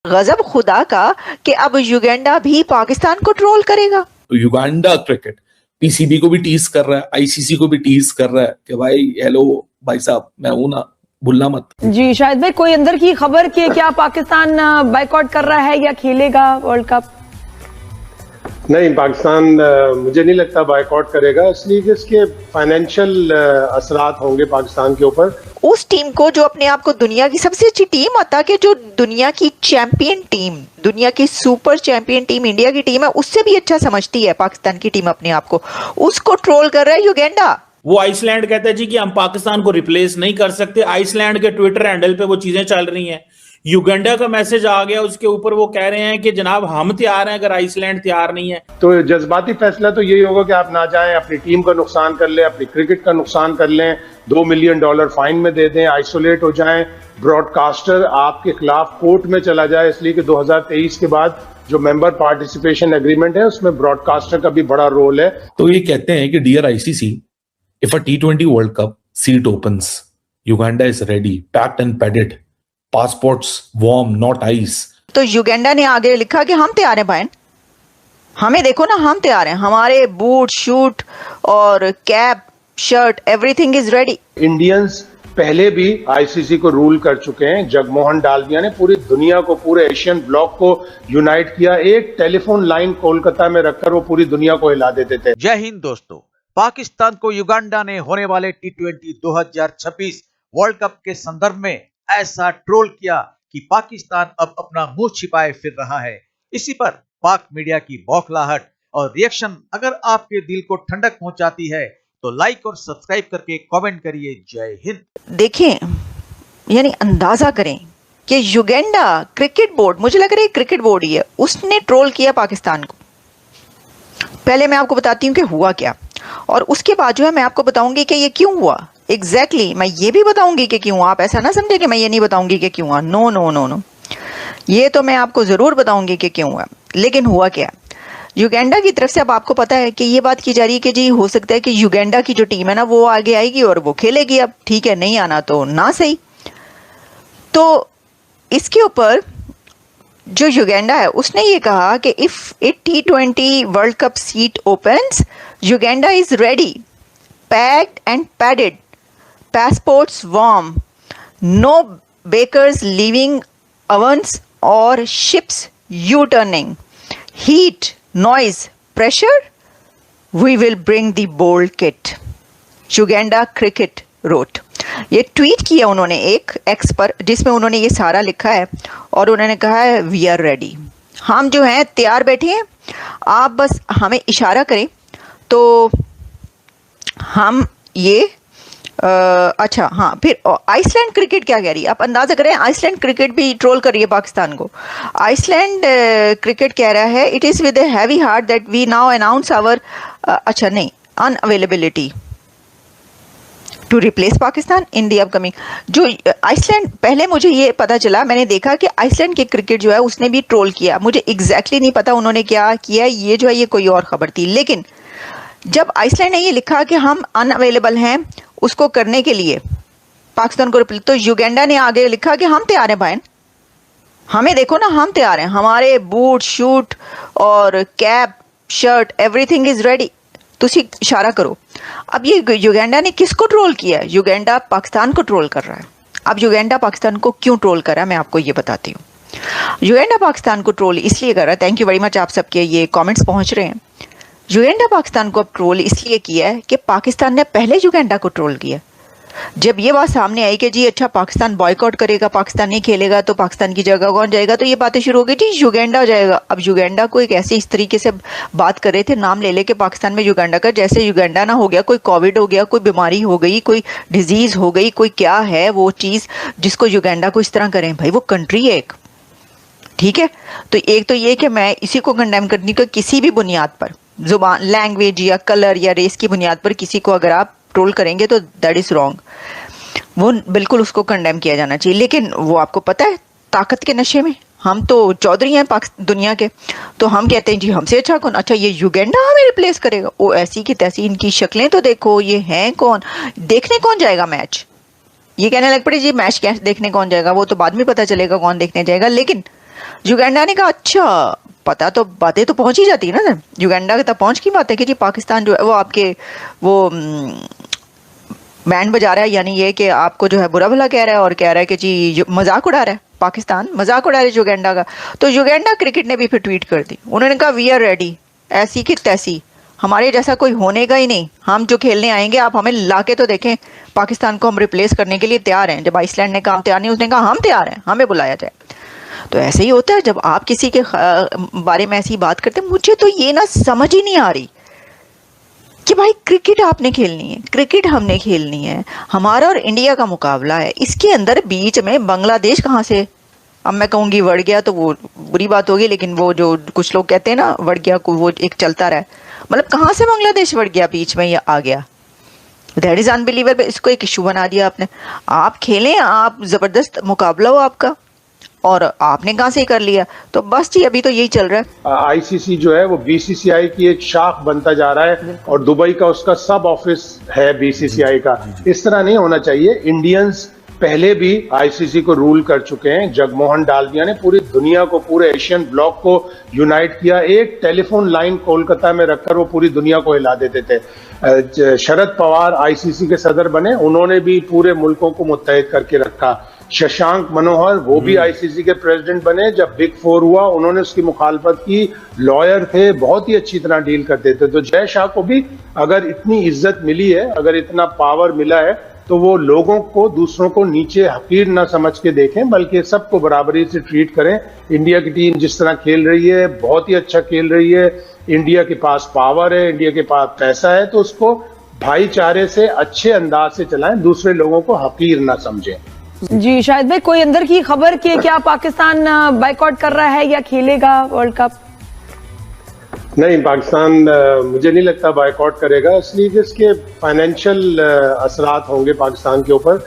गजब खुदा का कि अब युगांडा भी पाकिस्तान को ट्रोल करेगा। तो युगांडा क्रिकेट पीसीबी को भी टीज कर रहा है, आईसीसी को भी टीज कर रहा है कि भाई हेलो भाई साहब मैं हूं ना, भूलना मत। जी शाहिद भाई, कोई अंदर की खबर कि क्या पाकिस्तान बायकॉट कर रहा है या खेलेगा वर्ल्ड कप? नहीं, पाकिस्तान मुझे नहीं लगता बायकॉट करेगा, इसलिए कि इसके फाइनेंशियल असरात होंगे पाकिस्तान के ऊपर। उस टीम को जो अपने आप को दुनिया की सबसे अच्छी टीम आता कि जो दुनिया की चैंपियन टीम, दुनिया की सुपर चैंपियन टीम इंडिया की टीम है, उससे भी अच्छा समझती है पाकिस्तान की टीम अपने आप को, उसको ट्रोल कर रहा है युगांडा। वो आइसलैंड कहता है जी कि हम पाकिस्तान को रिप्लेस नहीं कर सकते। आइसलैंड के ट्विटर हैंडल पे वो चीजें चल रही हैं। युगांडा का मैसेज आ गया, उसके ऊपर वो कह रहे हैं कि जनाब हम तैयार हैं अगर आइसलैंड तैयार नहीं है। तो जज्बाती फैसला तो यही होगा कि आप ना जाएं, अपनी टीम का नुकसान कर लें, अपनी क्रिकेट का नुकसान कर लें, $2 मिलियन फाइन में दे दें, आइसोलेट हो जाएं, ब्रॉडकास्टर आपके खिलाफ कोर्ट में चला जाए, इसलिए कि 2023 के बाद जो मेंबर पार्टिसिपेशन एग्रीमेंट है उसमें ब्रॉडकास्टर का भी बड़ा रोल है। तो ये कहते हैं कि dear ICC, if a T20 world cup seat opens, Uganda is ready, packed and padded, passports warm not ice. तो युगांडा ने आगे लिखा कि हम तैयार हैं भाई, हमें देखो ना, हम तैयार हैं, हमारे बूट शूट और cap shirt everything is ready. Indians पहले भी आईसीसी को रूल कर चुके हैं। जगमोहन डालमिया ने पूरी दुनिया को, पूरे एशियन ब्लॉक को यूनाइट किया। एक टेलीफोन लाइन कोलकाता में रखकर वो पूरी दुनिया को हिला देते थे। जय हिंद दोस्तों, पाकिस्तान को युगांडा ने होने वाले T20 2026 वर्ल्ड कप के संदर्भ में ऐसा ट्रोल किया कि पाकिस्तान अब अपना मुंह छिपाए फिर रहा है। इसी पर पाक मीडिया की बौखलाहट और रिएक्शन अगर आपके दिल को ठंडक पहुंचाती है तो लाइक और सब्सक्राइब करके कमेंट करिए। जय हिंद। देखें, यानी अंदाजा करें कि युगांडा क्रिकेट बोर्ड, मुझे लग रहा है क्रिकेट बोर्ड ही है, उसने ट्रोल किया पाकिस्तान को। पहले मैं आपको बताती हूँ कि हुआ क्या, और उसके बाद जो है मैं आपको बताऊंगी कि ये क्यों हुआ। एग्जैक्टली मैं ये भी बताऊंगी कि क्यों। आप ऐसा ना समझे कि मैं ये नहीं बताऊंगी कि क्यों हुआ। नो नो नो नो, ये तो मैं आपको जरूर बताऊंगी कि क्यों हुआ। लेकिन हुआ क्या, युगांडा की तरफ से अब आपको पता है कि ये बात की जा रही है कि जी हो सकता है कि युगांडा की जो टीम है ना वो आगे आएगी और वो खेलेगी। अब ठीक है, नहीं आना तो ना सही। तो इसके ऊपर जो युगांडा है उसने ये कहा कि if it T20 world cup seat opens, Uganda is ready, packed and padded, passports warm, no bakers leaving ovens or ships U-turning, heat, noise, pressure, we will bring the bold kit, Uganda Cricket wrote। ये tweet किया उन्होंने एक x पर, जिसमें उन्होंने ये सारा लिखा है और उन्होंने कहा है वी आर रेडी, हम जो हैं तैयार बैठे हैं, आप बस हमें इशारा करें तो हम ये अच्छा हाँ। फिर आइसलैंड क्रिकेट क्या कह रही है, आप अंदाजा करें, आइसलैंड क्रिकेट भी ट्रोल कर रही है पाकिस्तान को। आइसलैंड क्रिकेट कह रहा है it is with a heavy heart that we now announce our अच्छा नहीं unavailability to replace Pakistan in the upcoming. जो आइसलैंड, पहले मुझे ये पता चला, मैंने देखा कि आइसलैंड के क्रिकेट जो है उसने भी ट्रोल किया। मुझे एग्जैक्टली नहीं पता उन्होंने क्या किया, ये जो है ये कोई और खबर थी। लेकिन जब आइसलैंड ने ये लिखा कि हम अनअवेलेबल हैं उसको करने के लिए पाकिस्तान को, तो युगांडा ने आगे लिखा कि हम तैयार हैं भाई, हमें देखो ना, हम तैयार हैं, हमारे बूट शूट और cap shirt everything is ready, तुसी इशारा करो। अब ये युगांडा ने किसको ट्रोल किया है? युगांडा पाकिस्तान को ट्रोल कर रहा है। अब युगांडा पाकिस्तान को क्यों ट्रोल कर रहा है मैं आपको ये बताती हूँ। युगांडा पाकिस्तान को ट्रोल इसलिए कर रहा है, थैंक यू वेरी मच, आप सबके ये कमेंट्स पहुंच रहे हैं। युगांडा पाकिस्तान को अब ट्रोल इसलिए किया है कि पाकिस्तान ने पहले युगांडा को ट्रोल किया। जब ये बात सामने आई कि जी अच्छा पाकिस्तान बॉयकॉट करेगा, पाकिस्तान नहीं खेलेगा, तो पाकिस्तान की जगह कौन जाएगा, तो ये बातें शुरू हो गई जी युगांडा जाएगा। अब युगांडा को एक ऐसे इस तरीके से बात कर रहे थे, नाम ले लेके पाकिस्तान में युगांडा का, जैसे युगांडा ना हो गया, कोई कोविड हो गया, कोई बीमारी हो गई, कोई डिजीज हो गई, कोई क्या है वो चीज़ जिसको युगांडा को इस तरह करें। भाई वो कंट्री है एक, ठीक है। तो एक तो ये कि मैं इसी को कंडेम करनी को किसी भी बुनियाद पर, जुबान, लैंग्वेज या कलर या रेस की बुनियाद पर किसी को अगर आप ट्रोल करेंगे तो दैट इज रॉन्ग, वो बिल्कुल उसको कंडेम किया जाना चाहिए। लेकिन वो आपको पता है ताकत के नशे में हम तो चौधरी हैं दुनिया के, तो हम कहते हैं जी हमसे अच्छा कौन, अच्छा ये युगांडा हमें रिप्लेस करेगा, वो ऐसी की तैसी, इनकी शक्लें तो देखो, ये हैं कौन, देखने कौन जाएगा मैच, ये कहने लग पड़े जी मैच क्या देखने कौन जाएगा, वो तो बाद में पता चलेगा कौन देखने जाएगा। लेकिन युगांडा ने कहा अच्छा, पता तो बातें तो पहुंच ही जाती है ना, युगांडा तक पहुंच की बात है कि जी पाकिस्तान जो है वो आपके वो बैंड बजा रहा है, यानी ये कि आपको जो है बुरा भला कह रहा है और कह रहा है कि जी मजाक उड़ा रहा है, पाकिस्तान मजाक उड़ा रहा है युगांडा का। तो युगांडा क्रिकेट ने भी फिर ट्वीट कर दी, उन्होंने कहा वी आर रेडी, ऐसी की तैसी, हमारे जैसा कोई होने का ही नहीं, हम जो खेलने आएंगे आप हमें ला के तो देखें, पाकिस्तान को हम रिप्लेस करने के लिए तैयार हैं। जब आइसलैंड ने कहा हम तैयार नहीं, उसने कहा हम तैयार हैं, हमें बुलाया जाए। तो ऐसे ही होता है जब आप किसी के बारे में ऐसी बात करते हैं। मुझे तो ये ना समझ ही नहीं आ रही कि भाई क्रिकेट आपने खेलनी है, क्रिकेट हमने खेलनी है, हमारा और इंडिया का मुकाबला है, इसके अंदर बीच में बांग्लादेश कहाँ से, अब मैं कहूँगी बढ़ गया तो वो बुरी बात होगी, लेकिन वो जो कुछ लोग कहते हैं ना बढ़ गया को, वो एक चलता रहा, मतलब कहाँ से बांग्लादेश बढ़ गया बीच में, ये आ गया, दैट इज अनबिलीवेबल। इसको एक इशू बना दिया आपने। आप खेलें, आप जबरदस्त मुकाबला हो आपका, और आपने कहाँ से कर लिया। तो बस जी अभी तो यही चल रहा है। आईसीसी जो है वो बीसीसीआई की एक शाख बनता जा रहा है और दुबई का उसका सब ऑफिस है बीसीसीआई का। इस तरह नहीं होना चाहिए। इंडियंस पहले भी आईसीसी को रूल कर चुके हैं। जगमोहन डालमिया ने पूरी दुनिया को, पूरे एशियन ब्लॉक को यूनाइट किया। एक टेलीफोन लाइन कोलकाता में रखकर वो पूरी दुनिया को हिला देते थे। शरद पवार आईसीसी के सदर बने, उन्होंने भी पूरे मुल्कों को मुत्तहिद करके रखा। शशांक मनोहर वो भी आईसीसी के प्रेसिडेंट बने। जब बिग फोर हुआ उन्होंने उसकी मुखालफत की, लॉयर थे, बहुत ही अच्छी तरह डील करते थे। तो जय शाह को भी अगर इतनी इज्जत मिली है, अगर इतना पावर मिला है, तो वो लोगों को, दूसरों को नीचे हकीर ना समझ के देखें, बल्कि सबको बराबरी से ट्रीट करें। इंडिया की टीम जिस तरह खेल रही है, बहुत ही अच्छा खेल रही है। इंडिया के पास पावर है, इंडिया के पास पैसा है, तो उसको भाईचारे से अच्छे अंदाज से चलाएं, दूसरे लोगों को हकीर ना समझें। जी शाहिद भाई, कोई अंदर की खबर कि क्या पाकिस्तान बाइकॉट कर रहा है या खेलेगा वर्ल्ड कप? नहीं, पाकिस्तान मुझे नहीं लगता बायकॉट करेगा, इसलिए कि इसके फाइनेंशियल असरात होंगे पाकिस्तान के ऊपर।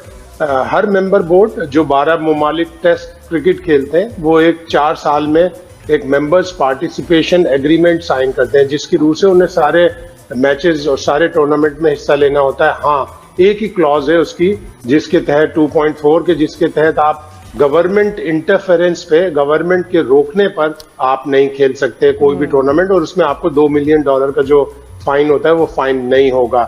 हर मेंबर बोर्ड जो 12 ममालिक टेस्ट क्रिकेट खेलते हैं, वो एक 4 साल में एक मेंबर्स पार्टिसिपेशन एग्रीमेंट साइन करते हैं, जिसकी रूह से उन्हें सारे मैचेस और सारे टूर्नामेंट में हिस्सा लेना होता है। हाँ, एक ही क्लॉज है उसकी, जिसके तहत 2.4 के, जिसके तहत आप गवर्नमेंट इंटरफेरेंस पे, गवर्नमेंट के रोकने पर आप नहीं खेल सकते कोई भी टूर्नामेंट, और उसमें आपको $2 मिलियन का जो फाइन होता है वो फाइन नहीं होगा।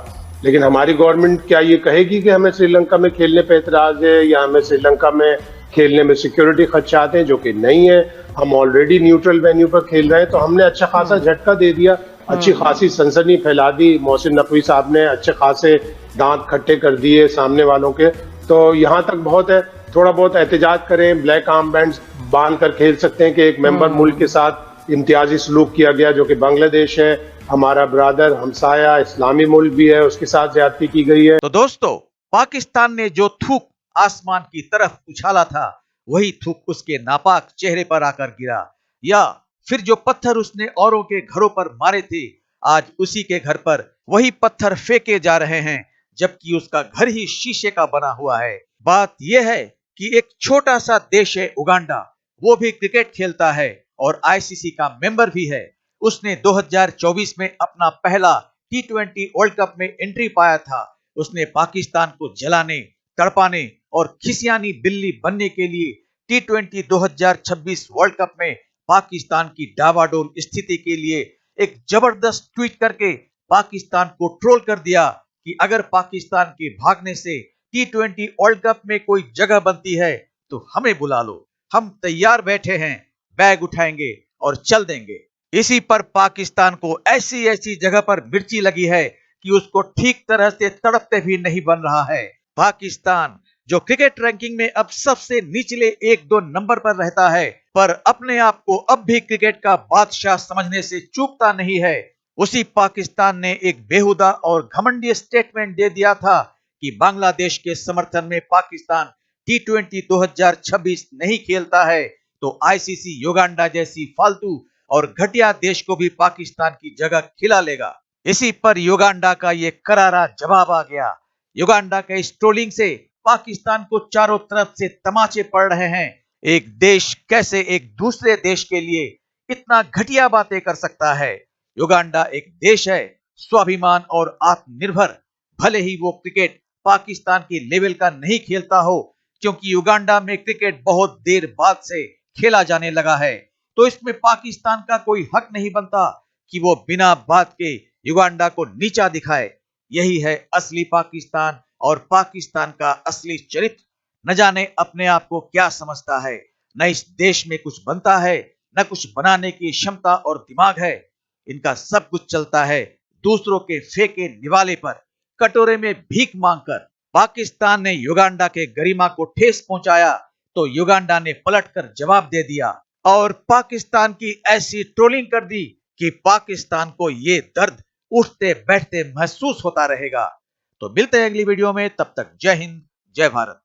लेकिन हमारी गवर्नमेंट क्या ये कहेगी कि हमें श्रीलंका में खेलने पे एतराज है या हमें श्रीलंका में खेलने में सिक्योरिटी खदशात हैं? जो कि नहीं है। हम ऑलरेडी न्यूट्रल वेन्यू पर खेल रहे हैं, तो हमने अच्छा खासा झटका दे दिया, अच्छी खासी सनसनी फैला दी। मोहसिन नकवी साहब ने अच्छे खासे दांत खट्टे कर दिए सामने वालों के। तो यहाँ तक बहुत है, थोड़ा बहुत एहतजाज करें, ब्लैक आर्म बैंड बांध कर खेल सकते हैं कि एक मेंबर मुल्क के साथ इम्तियाजी सलूक किया गया, जो कि बांग्लादेश है, हमारा ब्रादर हमसाया इस्लामी मुल्क भी है, उसके साथ ज्यादती की गई है। तो दोस्तों, पाकिस्तान ने जो थूक आसमान की तरफ उछाला था, वही थूक उसके नापाक चेहरे पर आकर गिरा, या फिर जो पत्थर उसने औरों के घरों पर मारे थे, आज उसी के घर पर वही पत्थर फेंके जा रहे हैं, जबकि उसका घर ही शीशे का बना हुआ है। बात यह है कि एक छोटा सा देश है उगांडा, वो भी क्रिकेट खेलता है और आईसीसी का मेंबर भी है। उसने 2024 में अपना पहला T20 वर्ल्ड कप में एंट्री पाया था। उसने पाकिस्तान को जलाने, तड़पाने और खिसियानी बिल्ली बनने के लिए T20 2026 वर्ल्ड कप में पाकिस्तान की डावाडोल स्थिति के लिए एक जबरदस्त ट्वीट करके पाकिस्तान को ट्रोल कर दिया कि अगर पाकिस्तान के भागने से T20 वर्ल्ड कप में कोई जगह बनती है तो हमें बुला लो, हम तैयार बैठे हैं, बैग उठाएंगे और चल देंगे। इसी पर पाकिस्तान को ऐसी ऐसी जगह पर मिर्ची लगी है कि उसको ठीक तरह से तड़पते भी नहीं बन रहा है। पाकिस्तान जो क्रिकेट रैंकिंग में अब सबसे निचले 1-2 नंबर पर रहता है, पर अपने आप को अब भी क्रिकेट का बादशाह समझने से चूकता नहीं है। उसी पाकिस्तान ने एक बेहुदा और घमंडी स्टेटमेंट दे दिया था कि बांग्लादेश के समर्थन में पाकिस्तान T20 2026 नहीं खेलता है, तो आईसीसी युगांडा जैसी फालतू और घटिया देश को भी पाकिस्तान की जगह खिला लेगा। इसी पर युगांडा का ये करारा जवाब आ गया। युगांडा के इस ट्रोलिंग से पाकिस्तान को चारों तरफ से तमाचे पड़ रहे हैं। एक देश कैसे एक दूसरे देश के लिए इतना घटिया बातें कर सकता है? युगांडा एक देश है, स्वाभिमान और आत्मनिर्भर। भले ही वो क्रिकेट पाकिस्तान के लेवल का नहीं खेलता हो, क्योंकि युगांडा में क्रिकेट बहुत देर बाद से खेला जाने लगा है, तो इसमें पाकिस्तान का कोई हक नहीं बनता कि वो बिना बात के युगांडा को नीचा दिखाए। यही है असली पाकिस्तान और पाकिस्तान का असली चरित्र। न जाने अपने आप को क्या समझता है, न इस देश में कुछ बनता है, न कुछ बनाने की क्षमता और दिमाग है। इनका सब कुछ चलता है दूसरों के फेंके निवाले पर, कटोरे में भीख मांगकर। पाकिस्तान ने युगांडा के गरिमा को ठेस पहुंचाया तो युगांडा ने पलटकर जवाब दे दिया और पाकिस्तान की ऐसी ट्रोलिंग कर दी कि पाकिस्तान को ये दर्द उठते बैठते महसूस होता रहेगा। तो मिलते हैं अगली वीडियो में, तब तक जय हिंद, जय भारत।